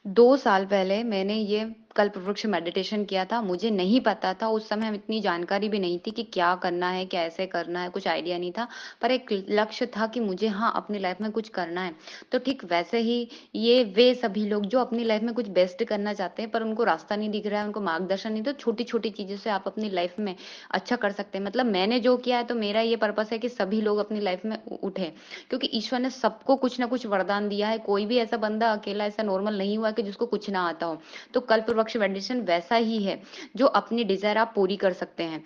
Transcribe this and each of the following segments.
2 साल पहले मैंने ये कल्प वृक्ष मेडिटेशन किया था। मुझे नहीं पता था, उस समय इतनी जानकारी भी नहीं थी कि क्या करना है, कैसे करना है, कुछ आइडिया नहीं था। पर एक लक्ष्य था कि मुझे हाँ, अपनी लाइफ में कुछ करना है। तो ठीक वैसे ही ये वे सभी लोग जो अपनी लाइफ में कुछ बेस्ट करना चाहते हैं, पर उनको रास्ता नहीं दिख रहा है, उनको मार्गदर्शन नहीं, तो छोटी-छोटी चीज़ों से आप अपनी लाइफ में अच्छा कर सकते हैं। मतलब मैंने जो किया है, तो मेरा ये पर्पस है कि सभी लोग अपनी लाइफ में उठें। क्योंकि ईश्वर ने सबको कुछ ना कुछ वरदान दिया है। कोई भी ऐसा बंदा अकेला ऐसा नॉर्मल नहीं हुआ कि जिसको कुछ ना आता हो। तो कल्प वृक्ष मेडिटेशन वैसा ही है, जो अपनी डिज़ायर आप पूरी कर सकते हैं।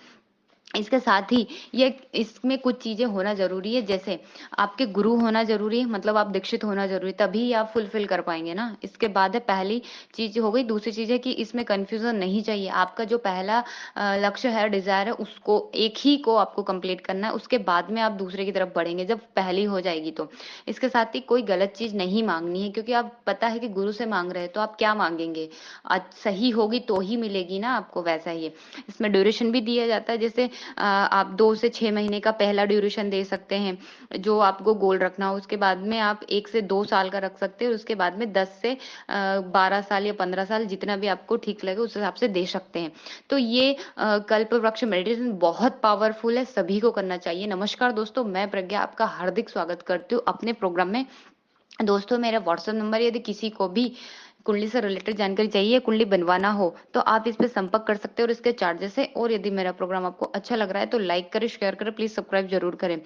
इसके साथ ही ये इसमें कुछ चीज़ें होना ज़रूरी है, जैसे आपके गुरु होना ज़रूरी है, मतलब आप दीक्षित होना ज़रूरी है, तभी आप फुलफ़िल कर पाएँगे ना। इसके बाद है पहली चीज़ हो गई, दूसरी चीज़ है कि इसमें कन्फ्यूज़न नहीं चाहिए। आपका जो पहला लक्ष्य है, डिज़ायर है, उसको एक ही को आपको कंप्लीट करना है, उसके बाद में आप दूसरे की तरफ बढ़ेंगे, जब पहली हो जाएगी तो। इसके साथ ही कोई गलत चीज़ नहीं माँगनी है, क्योंकि आप पता है कि गुरु से माँग रहे हैं, तो आप क्या माँगेंगे? सही होगी तो ही मिलेगी ना आपको, वैसा ही है। इसमें ड्यूरेशन भी दिया जाता है, जैसे आप 2 से 6 महीने का पहला ड्यूरेशन दे सकते हैं, जो आपको गोल रखना हो। उसके बाद में आप 1 से 2 साल का रख सकते हैं, और उसके बाद में 10 से 12 साल या 15 साल, जितना भी आपको ठीक लगे उस हिसाब से दे सकते हैं। तो ये कल्प वृक्ष मेडिटेशन बहुत पावरफुल है, सभी को करना चाहिए। नमस्कार दोस्तों, मैं प्रज्ञा आपका हार्दिक स्वागत करती हूँ अपने प्रोग्राम में। दोस्तों, मेरा व्हाट्सएप नंबर, यदि किसी को भी कुंडली से रिलेटेड जानकारी चाहिए, कुंडली बनवाना हो, तो आप इस पे संपर्क कर सकते हैं, और इसके चार्जेस है। और यदि मेरा प्रोग्राम आपको अच्छा लग रहा है तो लाइक करें, शेयर करें, प्लीज सब्सक्राइब जरूर करें।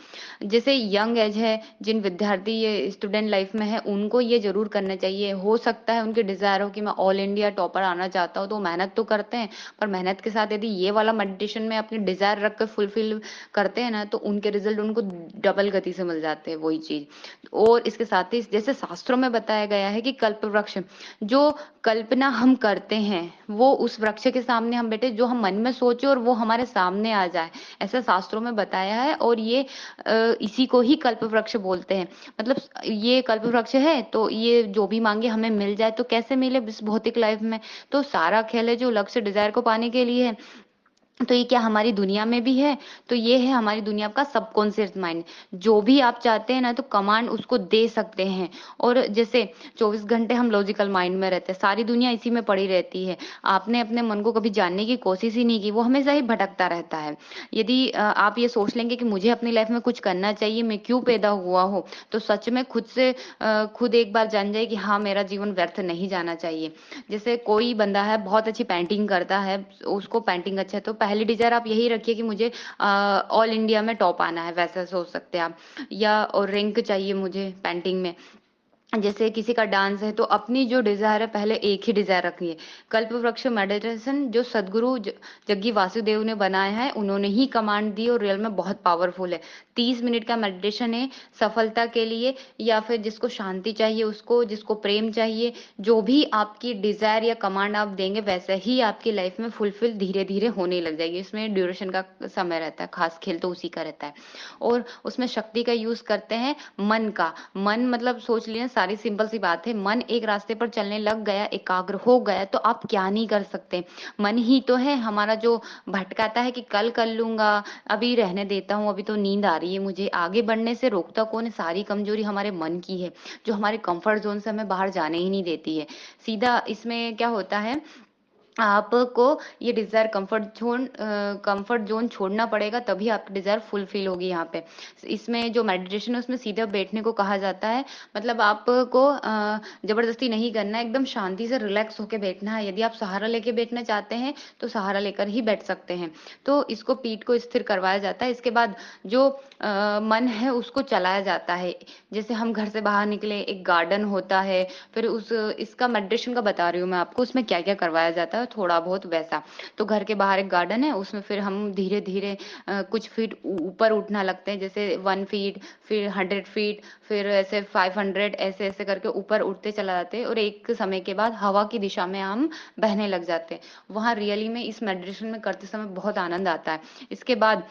जैसे यंग एज है, जिन विद्यार्थी ये स्टूडेंट लाइफ में है, उनको ये जरूर करना चाहिए। हो सकता है उनके डिजायर हो कि मैं ऑल इंडिया टॉपर आना चाहता हूँ, तो मेहनत तो करते हैं, पर मेहनत के साथ यदि ये वाला मेडिटेशन में अपने डिजायर रख कर फुलफिल करते हैं ना, तो उनके रिजल्ट उनको डबल गति से मिल जाते हैं, वही चीज। और इसके साथ ही जैसे शास्त्रों में बताया गया है कि कल्प वृक्ष, जो कल्पना हम करते हैं, वो उस वृक्ष के सामने हम बैठे, जो हम मन में सोचे और वो हमारे सामने आ जाए, ऐसा शास्त्रों में बताया है। और ये इसी को ही कल्प वृक्ष बोलते हैं। मतलब ये कल्प वृक्ष है, तो ये जो भी मांगे हमें मिल जाए, तो कैसे मिले इस भौतिक लाइफ में। तो सारा खेल है जो लक्ष्य डिजायर को पाने के लिए है। तो ये क्या हमारी दुनिया में भी है? तो ये है हमारी दुनिया का सबकॉन्शियस माइंड। जो भी आप चाहते हैं ना, तो कमांड उसको दे सकते हैं। और जैसे 24 घंटे हम लॉजिकल माइंड में रहते हैं, सारी दुनिया इसी में पड़ी रहती है। आपने अपने मन को कभी जानने की कोशिश ही नहीं की, वो हमेशा ही भटकता रहता है। यदि आप ये सोच लेंगे कि मुझे अपनी लाइफ में कुछ करना चाहिए, मैं क्यों पैदा हुआ हूँ, तो सच में खुद से खुद एक बार जान जाए कि हाँ, मेरा जीवन व्यर्थ नहीं जाना चाहिए। जैसे कोई बंदा है, बहुत अच्छी पेंटिंग करता है, उसको पेंटिंग अच्छा है, तो पहली डिज़ायर आप यही रखिए कि मुझे ऑल इंडिया में टॉप आना है, वैसा सोच सकते हैं आप। या और रैंक चाहिए मुझे पेंटिंग में। जैसे किसी का डांस है, तो अपनी जो डिजायर है, पहले एक ही डिजायर रखिए। कल्प वृक्ष मेडिटेशन जो सदगुरु जग्गी वासुदेव ने बनाया है, उन्होंने ही कमांड दी, और रियल में बहुत पावरफुल है। 30 मिनट का मेडिटेशन है, सफलता के लिए, या फिर जिसको शांति चाहिए उसको, जिसको प्रेम चाहिए, जो भी आपकी डिजायर या कमांड आप देंगे, वैसे ही आपकी लाइफ में फुलफिल धीरे धीरे होने लग जाएगी। इसमें ड्यूरेशन का समय रहता है, खास खेल तो उसी का रहता है। और उसमें शक्ति का यूज करते हैं, मन का। मन मतलब सोच लिया, सारी सिंपल सी बात है, मन एक रास्ते पर चलने लग गया, एकाग्र हो गया, तो आप क्या नहीं कर सकते। मन ही तो है हमारा जो भटकाता है कि कल कर लूंगा, अभी रहने देता हूँ, अभी तो नींद आ रही है मुझे। आगे बढ़ने से रोकता कौन है? सारी कमजोरी हमारे मन की है, जो हमारे कंफर्ट जोन से हमें बाहर जाने ही नहीं देती है। सीधा इसमें क्या होता है, आपको ये डिज़ायर कंफर्ट ज़ोन छोड़ना पड़ेगा, तभी आपकी डिज़ायर फुलफ़िल होगी यहाँ पे। इसमें जो मेडिटेशन है, उसमें सीधा बैठने को कहा जाता है। मतलब आपको ज़बरदस्ती नहीं करना है, एकदम शांति से रिलैक्स होके बैठना है। यदि आप सहारा लेके बैठना चाहते हैं, तो सहारा लेकर ही बैठ सकते हैं। तो इसको पीठ को स्थिर करवाया जाता है। इसके बाद जो मन है, उसको चलाया जाता है। जैसे हम घर से बाहर निकले, एक गार्डन होता है, फिर उस इसका मेडिटेशन का बता रही हूँ मैं आपको, उसमें क्या-क्या करवाया जाता है, थोड़ा बहुत वैसा। तो घर के बाहर एक गार्डन है, उसमें फिर हम धीरे-धीरे कुछ फीट ऊपर उठना लगते हैं, जैसे 1 फीट, फिर 100 फीट, फिर ऐसे 500, ऐसे-ऐसे करके ऊपर उठते चला जाते हैं, और एक समय के बाद हवा की दिशा में हम बहने लग जाते हैं। वहाँ रियली में इस मेडिटेशन में करते समय बहुत आनंद आता है। इसके बाद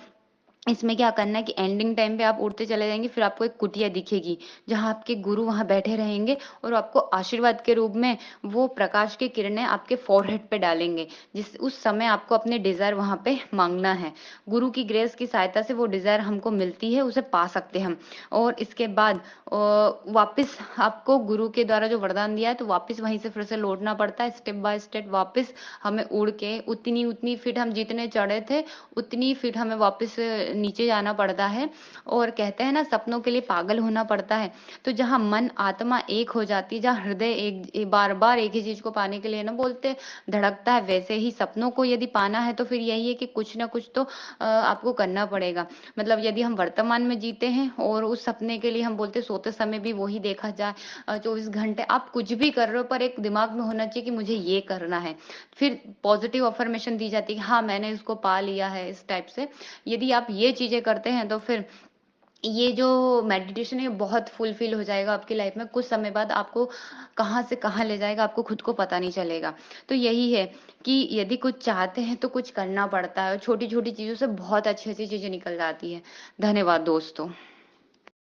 इसमें क्या करना है कि एंडिंग टाइम पे आप उड़ते चले जाएँगे, फिर आपको एक कुटिया दिखेगी, जहाँ आपके गुरु वहाँ बैठे रहेंगे और आपको आशीर्वाद के रूप में वो प्रकाश की किरणें आपके फ़ॉरहेड पे डालेंगे। जिस उस समय आपको अपने डिज़ायर वहाँ पे माँगना है। गुरु की ग्रेस की सहायता से वो डिज़ायर हमको मिलती है, उसे पा सकते हैं हम। और इसके बाद वापस आपको गुरु के द्वारा जो वरदान दिया है, तो वापस वहीं से फिर से लौटना पड़ता है, स्टेप बाय स्टेप वापस हमें उड़ के उतनी-उतनी फीट हम जितने चढ़े थे, उतनी फीट हमें वापस नीचे जाना पड़ता है। और कहते हैं ना, सपनों के लिए पागल होना पड़ता है। तो जहाँ मन आत्मा एक हो जाती है, जहाँ हृदय एक बार बार एक ही चीज को पाने के लिए ना बोलते धड़कता है, वैसे ही सपनों को यदि पाना है तो फिर यही है कि कुछ ना कुछ तो आपको करना पड़ेगा। मतलब यदि हम वर्तमान में जीते हैं और उस सपने के लिए हम बोलते सोते समय भी वही देखा जाए, 24 घंटे आप कुछ भी कर रहे हो, पर एक दिमाग में होना चाहिए कि मुझे ये करना है। फिर पॉजिटिव अफर्मेशन दी जाती है कि हाँ, मैंने इसको पा लिया है, इस टाइप से। यदि आप ये चीजें करते हैं तो फिर ये जो मेडिटेशन है बहुत फुलफिल हो जाएगा आपकी लाइफ में। कुछ समय बाद आपको कहाँ से कहाँ ले जाएगा, आपको खुद को पता नहीं चलेगा। तो यही है कि यदि कुछ चाहते हैं तो कुछ करना पड़ता है, और छोटी छोटी चीजों से बहुत अच्छी अच्छी चीजें निकल जाती है। धन्यवाद दोस्तों।